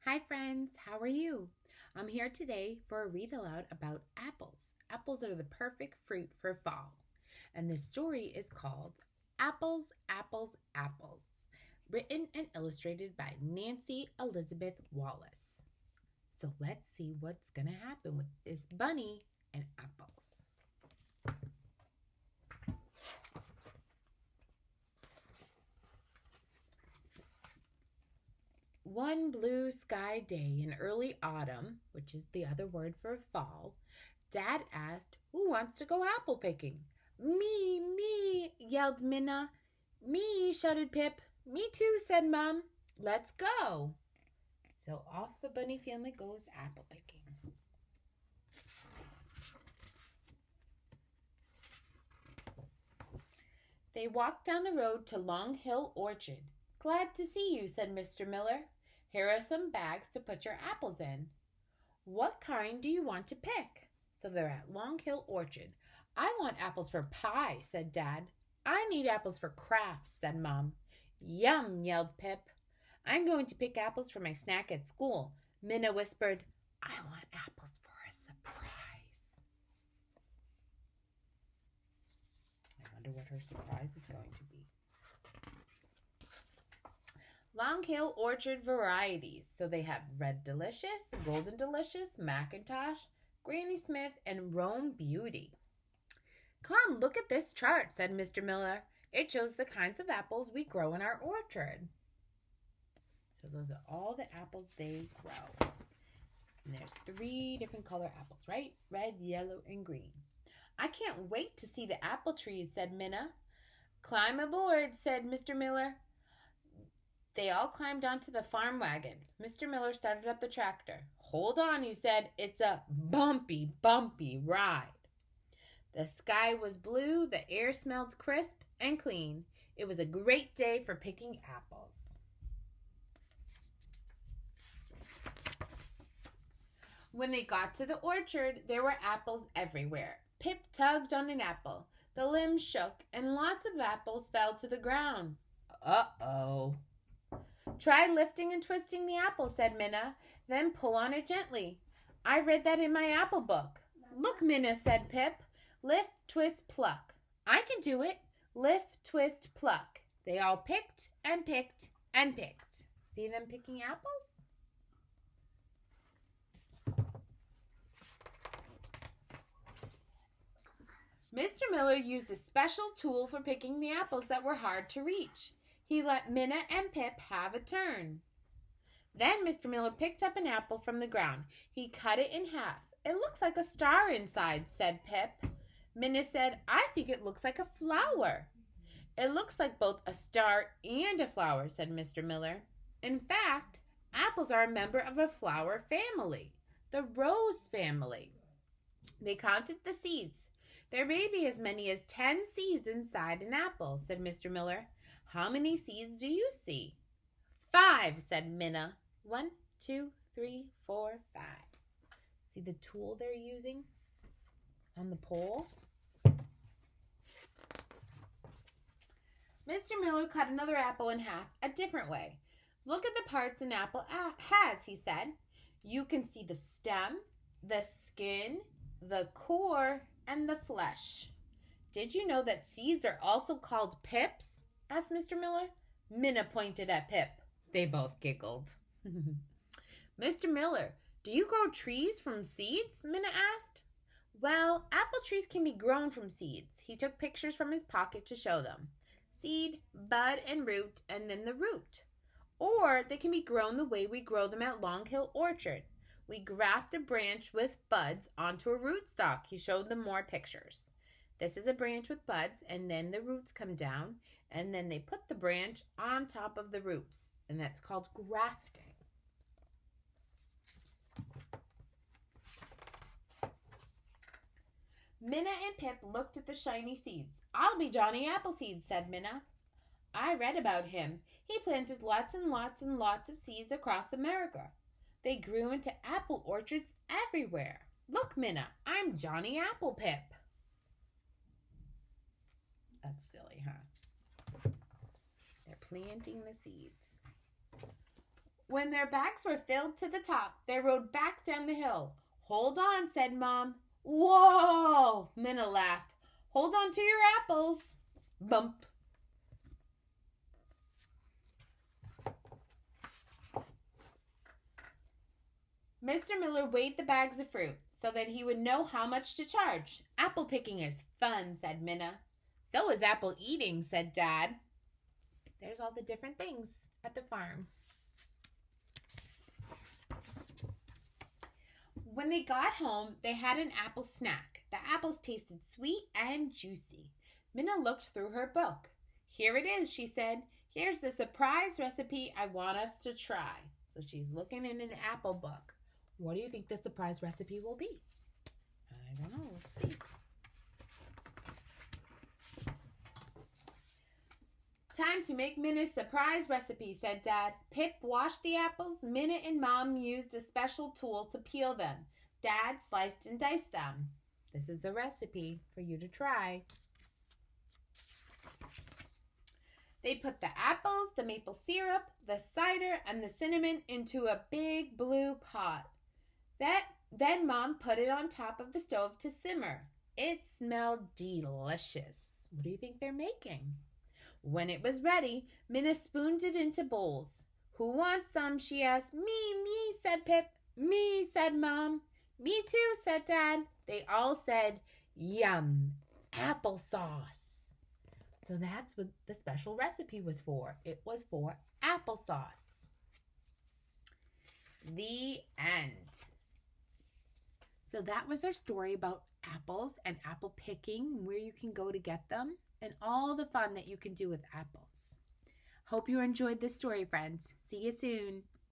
Hi, friends. How are you? I'm here today for a read aloud about apples. Apples are the perfect fruit for fall. And the story is called Apples, Apples, Apples, written and illustrated by Nancy Elizabeth Wallace. So let's see what's going to happen with this bunny and apples. One blue sky day in early autumn, which is the other word for fall, Dad asked, "Who wants to go apple picking?" Me, yelled Minna. Me, shouted Pip. Me too, said Mum. Let's go. So off the bunny family goes apple picking. They walked down the road to Long Hill Orchard. Glad to see you, said Mr. Miller. Here are some bags to put your apples in. What kind do you want to pick? So they're at Long Hill Orchard. I want apples for pie, said Dad. I need apples for crafts, said Mom. Yum, yelled Pip. I'm going to pick apples for my snack at school. Minna whispered, I want apples for a surprise. I wonder what her surprise is going to be. Long Hill Orchard varieties. So they have Red Delicious, Golden Delicious, Macintosh, Granny Smith, and Rome Beauty. Come, look at this chart, said Mr. Miller. It shows the kinds of apples we grow in our orchard. So those are all the apples they grow. And there's 3 different color apples, right? Red, yellow, and green. I can't wait to see the apple trees, said Minna. Climb aboard, said Mr. Miller. They all climbed onto the farm wagon. Mr. Miller started up the tractor. Hold on, he said. It's a bumpy ride. The sky was blue, the air smelled crisp and clean. It was a great day for picking apples. When they got to the orchard, there were apples everywhere. Pip tugged on an apple. The limbs shook, and lots of apples fell to the ground. Uh-oh. Try lifting and twisting the apple, said Minna. Then pull on it gently. I read that in my apple book. Look, Minna, said Pip. Lift, twist, pluck. I can do it. Lift, twist, pluck. They all picked and picked and picked. See them picking apples? Mr. Miller used a special tool for picking the apples that were hard to reach. He let Minna and Pip have a turn. Then Mr. Miller picked up an apple from the ground. He cut it in half. It looks like a star inside, said Pip. Minna said, I think it looks like a flower. It looks like both a star and a flower, said Mr. Miller. In fact, apples are a member of a flower family, the rose family. They counted the seeds. There may be as many as 10 seeds inside an apple, said Mr. Miller. How many seeds do you see? 5, said Minna. 1, 2, 3, 4, 5. See the tool they're using on the pole? Mr. Miller cut another apple in half a different way. Look at the parts an apple has, he said. You can see the stem, the skin, the core, and the flesh. Did you know that seeds are also called pips? Asked Mr. Miller. Minna pointed at Pip. They both giggled. Mr. Miller, do you grow trees from seeds? Minna asked. Well, apple trees can be grown from seeds. He took pictures from his pocket to show them. Seed, bud, and root, and then the root. Or they can be grown the way we grow them at Long Hill Orchard. We graft a branch with buds onto a rootstock. He showed them more pictures. This is a branch with buds, and then the roots come down, and then they put the branch on top of the roots, and that's called grafting. Minna and Pip looked at the shiny seeds. I'll be Johnny Appleseed, said Minna. I read about him. He planted lots and lots and lots of seeds across America. They grew into apple orchards everywhere. Look, Minna, I'm Johnny Applepip. That's silly, huh? They're planting the seeds. When their bags were filled to the top, they rode back down the hill. Hold on, said Mom. Whoa, Minna laughed. Hold on to your apples. Bump. Mr. Miller weighed the bags of fruit so that he would know how much to charge. Apple picking is fun, said Minna. So is apple eating, said Dad. There's all the different things at the farm. When they got home, they had an apple snack. The apples tasted sweet and juicy. Minna looked through her book. Here it is, she said. Here's the surprise recipe I want us to try. So she's looking in an apple book. What do you think the surprise recipe will be? I don't know. Let's see. Time to make Minna's surprise recipe, said Dad. Pip washed the apples. Minna and Mom used a special tool to peel them. Dad sliced and diced them. This is the recipe for you to try. They put the apples, the maple syrup, the cider, and the cinnamon into a big blue pot. Then Mom put it on top of the stove to simmer. It smelled delicious. What do you think they're making? When it was ready, Minna spooned it into bowls. Who wants some? She asked. Me, said Pip. Me, said Mom. Me too, said Dad. They all said, yum, applesauce. So that's what the special recipe was for. It was for applesauce. The end. So that was our story about apples and apple picking, where you can go to get them, and all the fun that you can do with apples. Hope you enjoyed this story, friends. See you soon.